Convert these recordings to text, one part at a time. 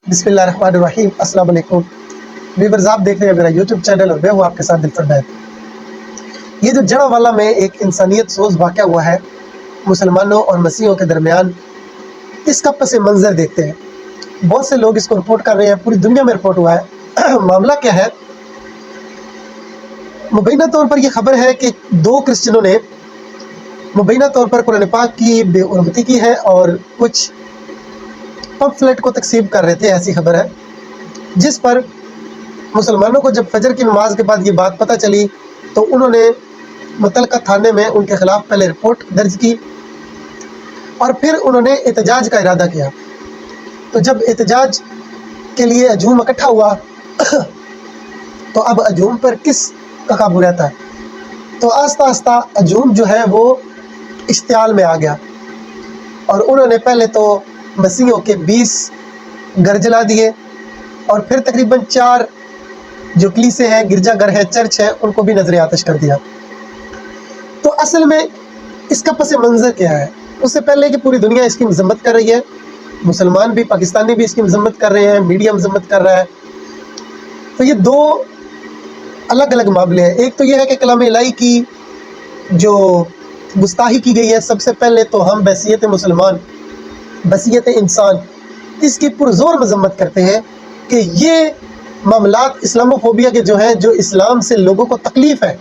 बिस्मिल्लाह रहमान रहीम। अस्सलाम वालेकुम व्यूअर्स, आप देख रहे हैं मेरा यूट्यूब चैनल और मैं हूँ आपके साथ दिलफर बैद। ये जो जड़ावाला में एक इंसानियत सोज वाक़या हुआ है मुसलमानों और मसीहों के दरमियान, इसका पस मंज़र देखते हैं। बहुत से लोग इसको रिपोर्ट कर रहे हैं, पूरी दुनिया में रिपोर्ट हुआ है। मामला क्या है? मुबैना तौर पर यह खबर है कि दो क्रिश्चियनों ने मुबैना तौर पर कुरान पाक की बेहुरमती की है और कुछ पम्फलेट को तकसीम कर रहे थे, ऐसी खबर है। जिस पर मुसलमानों को जब फजर की नमाज के बाद ये बात पता चली तो उन्होंने मुतलका थाने में उनके खिलाफ पहले रिपोर्ट दर्ज की और फिर उन्होंने एहतजाज का इरादा किया। तो जब एहतजाज के लिए हजूम इकट्ठा हुआ तो अब हजूम पर किस का काबू रहता है? तो आस्ता आस्ता हजूम जो है वो इश्तियाल में आ गया और उन्होंने पहले तो मसीहों के 20 घर जला दिए और फिर तकरीबन 4 जो कलीसे हैं, गिरजाघर है, चर्च है, उनको भी नजर आतिश कर दिया। तो असल में इसका पस मंज़र क्या है? उससे पहले कि पूरी दुनिया इसकी मजम्मत कर रही है, मुसलमान भी, पाकिस्तानी भी इसकी मजम्मत कर रहे हैं, मीडिया मजम्मत कर रहा है। तो ये दो अलग अलग मामले हैं। एक तो यह है कि कलाम इलाही की जो गुस्ताही की गई है, सबसे पहले तो हम बहसियत मुसलमान, बहसियत इंसान, इसकी पुरजोर मजम्मत करते हैं कि ये मामलात इस्लामोफोबिया के जो हैं, जो इस्लाम से लोगों को तकलीफ़ है,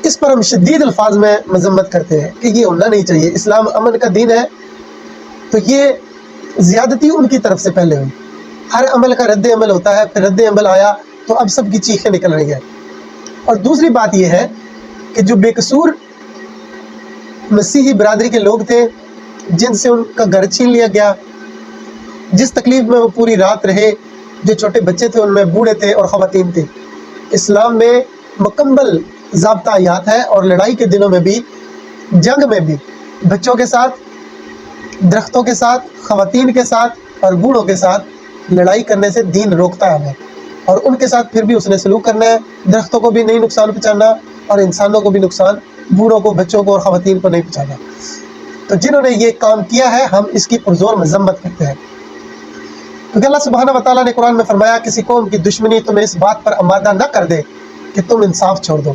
इस पर हम शदीद अल्फाज में मजम्मत करते हैं कि ये होना नहीं चाहिए। इस्लाम अमन का दीन है, तो ये ज़्यादती उनकी तरफ से पहले हुई। हर अमल का रद्द अमल होता है, फिर रद्द अमल आया तो अब सबकी चीखें निकल रही हैं। और दूसरी बात यह है कि जो बेकसूर मसीही बरादरी के लोग थे, जिनसे उनका घर छीन लिया गया, जिस तकलीफ़ में वो पूरी रात रहे, जो छोटे बच्चे थे उनमें बूढ़े थे और ख़वातीन थे। इस्लाम में मुकम्मल ज़ाब्ता आयात है और लड़ाई के दिनों में भी, जंग में भी, बच्चों के साथ, दरख्तों के साथ, ख़वातीन के साथ और बूढ़ों के साथ लड़ाई करने से दीन रोकता है हमें। और उनके साथ फिर भी उसने सलूक करना है, दरख्तों को भी नहीं नुकसान पहुँचाना और इंसानों को भी नुकसान, बूढ़ों को, बच्चों को और ख़वातीन को नहीं पहुँचाना। तो जिन्होंने ये काम किया है, हम इसकी पुरजोर मजम्मत करते हैं। क्योंकि अल्लाह सुब्हानहू व तआला ने कुरान में फरमाया, किसी कौम की दुश्मनी तुम्हें इस बात पर आमादा न कर दे कि तुम इंसाफ छोड़ दो।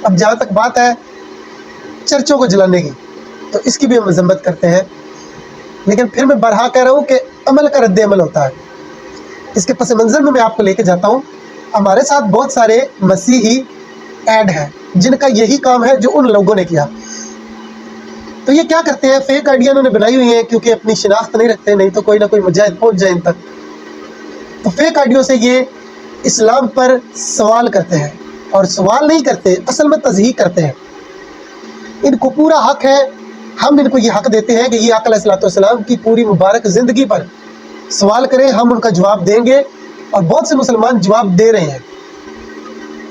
अब जहाँ तक बात है चर्चों को जलाने की, तो इसकी भी हम मजम्मत करते हैं। लेकिन फिर मैं बरहा कह रहा हूँ कि अमल का रद्द अमल होता है। इसके पस मंज़र में मैं आपको लेके जाता हूँ। हमारे साथ बहुत सारे मसीही ऐड हैं जिनका यही काम है जो उन लोगों ने किया। तो ये क्या करते हैं, फेक आइडिया उन्होंने बनाई हुई है, क्योंकि अपनी शिनाख्त नहीं रखते, नहीं तो कोई ना कोई मुजाहिद पहुंच जाए इन तक। तो फेक आइडियो से ये इस्लाम पर सवाल करते हैं, और सवाल नहीं करते, असल में तज़हीक करते हैं। इनको पूरा हक है, हम इनको ये हक देते हैं कि ये आका अलैहिस्सलाम की पूरी मुबारक ज़िंदगी पर सवाल करें, हम उनका जवाब देंगे। और बहुत से मुसलमान जवाब दे रहे हैं।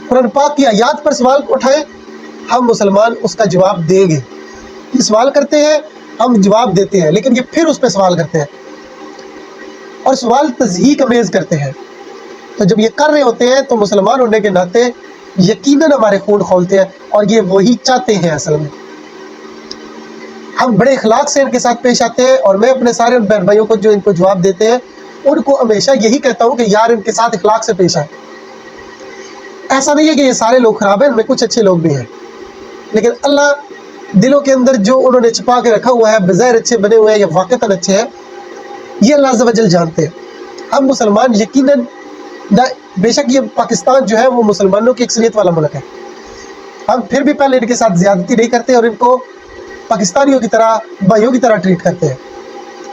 कुरान पाक की आयात पर सवाल उठाएं, हम मुसलमान उसका जवाब देंगे। ये सवाल करते हैं, हम जवाब देते हैं, लेकिन ये फिर उस पर सवाल करते हैं और सवाल तज़हीक अमेज़ करते हैं। तो जब ये कर रहे होते हैं तो मुसलमान होने के नाते यकीनन हमारे खून खोलते हैं, और ये वही चाहते हैं। असल में हम बड़े इखलाक से इनके साथ पेश आते हैं, और मैं अपने सारे बहन भाइयों को जो इनको जवाब देते हैं उनको हमेशा यही कहता हूँ कि यार इनके साथ इखलाक से पेश आए। ऐसा नहीं है कि ये सारे लोग ख़राब हैं, इनमें कुछ अच्छे लोग भी हैं, लेकिन अल्लाह दिलों के अंदर जो उन्होंने छिपा के रखा हुआ है, बज़ाहिर अच्छे बने हुए हैं या वाक़तन अच्छे हैं, ये अल्लाह अज़्ज़ व जल जानते हैं। हम मुसलमान यकीनन, बेशक ये पाकिस्तान जो है वो मुसलमानों की अक्सरियत वाला मुल्क है, हम फिर भी पहले इनके साथ ज़्यादती नहीं करते और इनको पाकिस्तानियों की तरह, भाइयों की तरह ट्रीट करते हैं।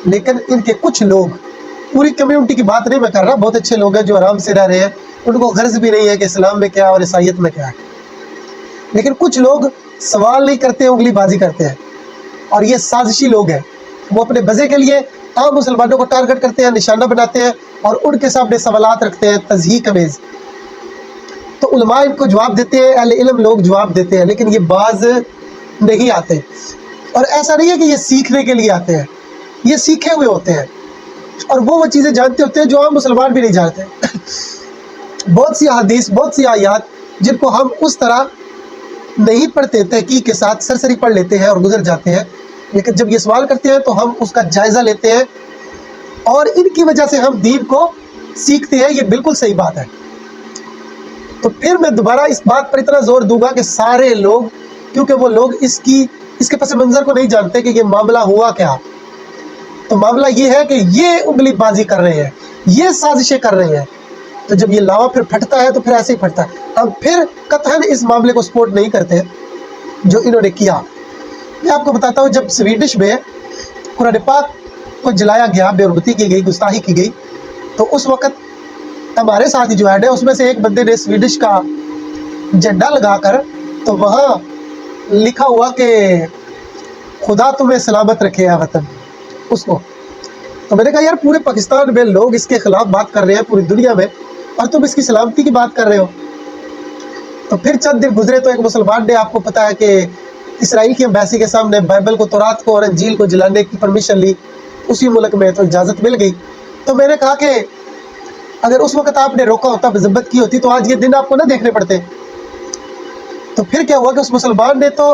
लेकिन इनके कुछ लोग, पूरी कम्युनिटी की बात नहीं मैं कर रहा, बहुत अच्छे लोग हैं जो आराम से रह रहे हैं, उनको गर्ज भी नहीं है कि इस्लाम में क्या और ईसाईयत में क्या है। लेकिन कुछ लोग सवाल नहीं करते, उंगली बाजी करते हैं, और ये साजिशी लोग हैं। वो अपने मज़े के लिए आम मुसलमानों को टारगेट करते हैं, निशाना बनाते हैं और उनके सामने सवालात रखते हैं तज़हीक अमेज़। तो उलमा इनको जवाब देते हैं, अहले इल्म लोग जवाब देते हैं, लेकिन ये बाज नहीं आते। और ऐसा नहीं है कि ये सीखने के लिए आते हैं, ये सीखे हुए होते हैं और वो चीज़ें जानते होते हैं जो आम मुसलमान भी नहीं जानते। बहुत सी हदीस, बहुत सी आयात जिनको हम उस तरह नहीं पढ़ते, तहकीक के साथ सरसरी पढ़ लेते हैं और गुजर जाते हैं, लेकिन जब ये सवाल करते हैं तो हम उसका जायज़ा लेते हैं اور ان کی وجہ سے ہم دین کو سیکھتے ہیں، یہ بالکل صحیح بات ہے۔ تو پھر میں دوبارہ اس بات پر اتنا زور دوں گا کہ سارے لوگ، کیونکہ وہ لوگ اس کے پس منظر کو نہیں جانتے کہ یہ معاملہ ہوا کیا، تو معاملہ یہ ہے کہ یہ انگلی بازی کر رہے ہیں، یہ سازشیں کر رہے ہیں۔ تو جب یہ لاوا پھر پھٹتا ہے تو پھر ایسے ہی پھٹتا ہے۔ ہم پھر قطعاً اس معاملے کو سپورٹ نہیں کرتے جو انہوں نے کیا۔ میں آپ کو بتاتا ہوں، جب سویڈش میں قرآن پاک کو جلایا گیا، بے حرمتی کی گئی، گستاخی کی گئی، تو اس وقت ہمارے ساتھ جو ایڈ ہے اس میں سے ایک بندے نے سویڈش کا جھنڈا لگا کر تو وہاں لکھا ہوا کہ خدا تمہیں سلامت رکھے یا وطن، اس کو۔ تو میں نے کہا یار پورے پاکستان میں لوگ اس کے خلاف بات کر رہے ہیں، پوری دنیا میں، اور تم اس کی سلامتی کی بات کر رہے ہو۔ تو پھر چند دن گزرے تو ایک مسلمان نے، آپ کو پتا ہے کہ اسرائیل کی ایمبیسی کے سامنے بائبل کو، تورات کو اور انجیل کو جلانے کی پرمیشن لی، اسی ملک میں تو اجازت مل گئی۔ تو میں نے کہا کہ اگر اس وقت آپ نے روکا ہوتا، مذمت کی ہوتی، تو آج یہ دن آپ کو نہ دیکھنے پڑتے۔ تو پھر کیا ہوا کہ اس مسلمان نے تو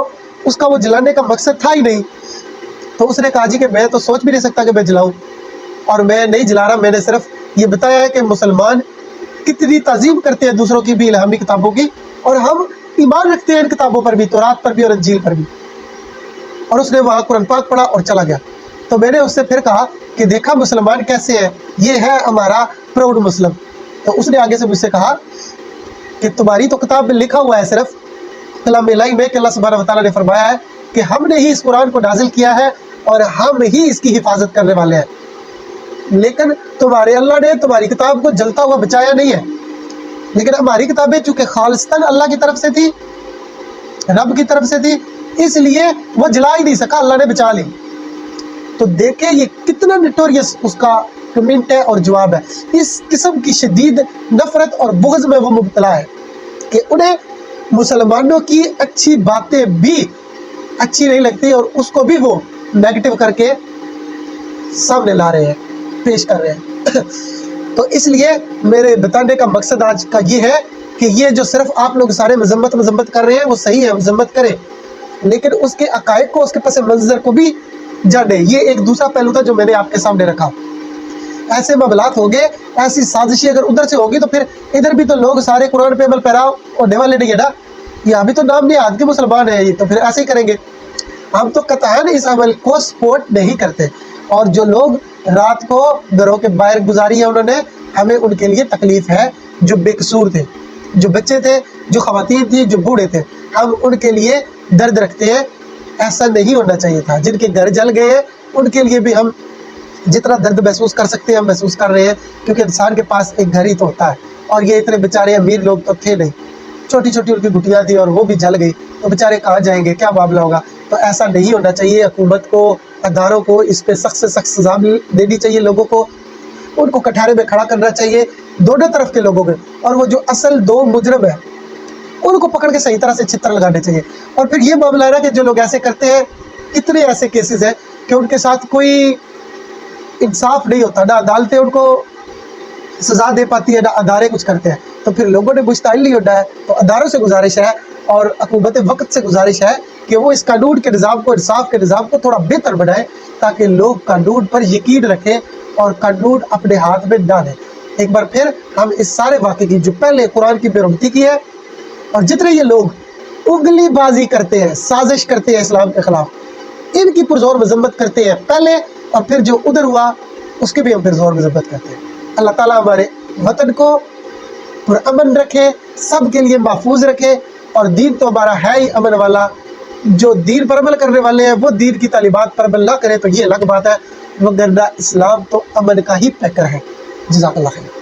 اس کا وہ جلانے کا مقصد تھا ہی نہیں، تو اس نے کہا جی کہ میں تو سوچ بھی نہیں سکتا کہ میں جلاؤں، اور میں نہیں جلا رہا، میں نے صرف یہ بتایا ہے کہ مسلمان کتنی تعظیم کرتے ہیں دوسروں کی بھی الہامی کتابوں کی، اور ہم ایمان رکھتے ہیں ان کتابوں پر بھی، تورات پر بھی اور انجیل پر بھی۔ اور اس نے وہاں قرآن پاک پڑھا اور چلا گیا۔ تو میں نے اس سے پھر کہا کہ دیکھا مسلمان کیسے ہیں، یہ ہے ہمارا پراؤڈ مسلم۔ تو اس نے آگے سے مجھ سے کہا کہ تمہاری تو کتاب میں لکھا ہوا ہے صرف کلام الہی میں کہ اللہ سبحانہ وتعالیٰ نے فرمایا ہے کہ ہم نے ہی اس قرآن کو نازل کیا ہے اور ہم ہی اس کی حفاظت کرنے والے ہیں، لیکن تمہارے اللہ نے تمہاری کتاب کو جلتا ہوا بچایا نہیں ہے۔ لیکن ہماری کتابیں چونکہ خالصتاً اللہ کی طرف سے تھی، رب کی طرف سے تھی، اس لیے وہ جلا ہی نہیں سکا، اللہ نے بچا لی۔ تو دیکھیں یہ کتنا نٹوریس اس کا کمنٹ ہے اور جواب ہے۔ اس قسم کی شدید نفرت اور بغض میں وہ مبتلا ہے کہ انہیں مسلمانوں کی اچھی باتیں بھی اچھی نہیں لگتی، اور اس کو بھی وہ نیگیٹو کر کے سامنے لا رہے ہیں، پیش کر رہے ہیں۔ تو اس لیے میرے بتانے کا مقصد آج کا یہ ہے کہ یہ جو صرف آپ لوگ سارے مذمت کر رہے ہیں وہ صحیح ہے، مذمت کریں، لیکن اس کے عقائد کو، اس کے پس منظر کو بھی جانیں۔ یہ ایک دوسرا پہلو تھا جو میں نے آپ کے سامنے رکھا۔ ایسے معاملات ہوں گے، ایسی سازشیں اگر ادھر سے ہوگی تو پھر ادھر بھی تو لوگ سارے قرآن پہ عمل پیرا ہونے والے نہیں ہے نا، یہاں بھی تو نام نہاد کے مسلمان ہیں، یہ تو پھر ایسے ہی کریں گے۔ ہم تو قطعاً اس عمل کو سپورٹ نہیں کرتے، اور جو لوگ رات کو گھروں کے باہر گزاری ہے انہوں نے، ہمیں ان کے لیے تکلیف ہے، جو بے قصور تھے، جو بچے تھے، جو خواتین تھی، جو بوڑھے تھے، ہم ان کے لیے درد رکھتے ہیں۔ ایسا نہیں ہونا چاہیے تھا۔ جن کے گھر جل گئے ہیں ان کے لیے بھی ہم جتنا درد محسوس کر سکتے ہیں ہم محسوس کر رہے ہیں، کیونکہ انسان کے پاس ایک گھر ہی تو ہوتا ہے، اور یہ اتنے بیچارے امیر لوگ تو تھے نہیں، چھوٹی چھوٹی ان کی گٹیاں تھیں اور وہ بھی جل گئی، تو بیچارے کہاں جائیں گے، کیا معاملہ ہوگا؟ تو ایسا نہیں ہونا چاہیے۔ حکومت کو، اداروں کو اس پہ سخت سے سخت سزا دینی چاہیے، لوگوں کو ان کو کٹہرے میں کھڑا کرنا چاہیے، دونوں طرف کے لوگوں میں، اور وہ جو اصل دو مجرم ہیں ان کو پکڑ کے صحیح طرح سے چھتر لگانے چاہیے۔ اور پھر یہ معاملہ ہے نا کہ جو لوگ ایسے کرتے ہیں، کتنے ایسے کیسز ہیں کہ ان کے ساتھ کوئی انصاف نہیں ہوتا، نہ عدالتیں ان کو سزا دے پاتی ہے، نہ ادارے کچھ کرتے ہیں، تو پھر لوگوں نے مشتعل نہیں ہونا ہے۔ تو اداروں سے گزارش ہے اور حکومت وقت سے گزارش ہے کہ وہ اس قانون کے نظام کو، انصاف کے نظام کو تھوڑا بہتر بنائے، تاکہ لوگ قانون پر یقین رکھیں اور قانون اپنے ہاتھ میں نہ لیں۔ ایک بار پھر ہم اس سارے واقعے کی، جو پہلے قرآن کی بے حرمتی کی ہے، اور جتنے یہ لوگ انگلی بازی کرتے ہیں، سازش کرتے ہیں اسلام کے خلاف، ان کی پرزور مذمت کرتے ہیں پہلے، اور پھر جو ادھر ہوا اس کی بھی ہم پرزور مذمت کرتے ہیں۔ اللہ تعالیٰ ہمارے وطن کو پرامن رکھے، سب کے لیے محفوظ رکھے، اور دین تو ہمارا ہے ہی امن والا۔ جو دین پر عمل کرنے والے ہیں وہ دین کی تعلیمات پر عمل نہ کرے تو یہ الگ بات ہے، مگر اسلام تو امن کا ہی پیکر ہے۔ جزاک اللہ خیر۔